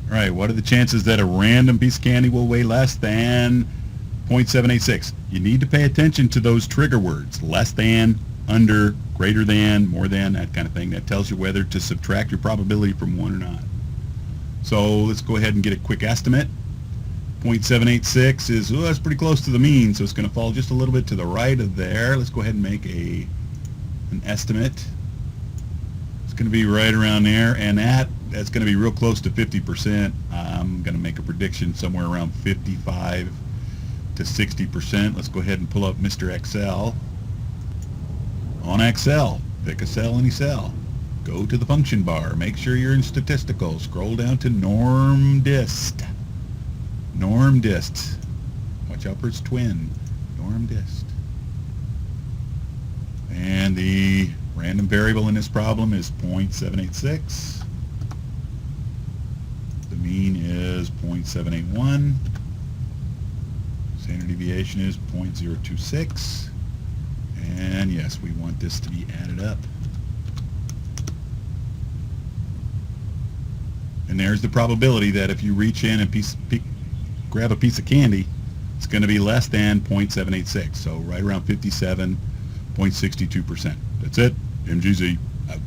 All right, what are the chances that a random piece of candy will weigh less than 0.786? You need to pay attention to those trigger words, less than, under, greater than, more than, that kind of thing. That tells you whether to subtract your probability from 1 or not. So let's go ahead and get a quick estimate. 0.786 is, oh, that's pretty close to the mean, so it's going to fall just a little bit to the right of there. Let's go ahead and make an estimate. It's going to be right around there, and that's going to be real close to 50%. I'm going to make a prediction somewhere around 55 to 60%. Let's go ahead and pull up Mr. Excel. On Excel, pick a cell, any cell. Go to the function bar. Make sure you're in statistical. Scroll down to norm dist. Norm dist. Watch out for its twin. Norm dist. And the random variable in this problem is 0.786. The mean is 0.781. Standard deviation is 0.026. And yes, we want this to be added up. And there's the probability that if you reach in and grab a piece of candy, it's going to be less than 0.786. So right around 57.62%. That's it. MGZ out.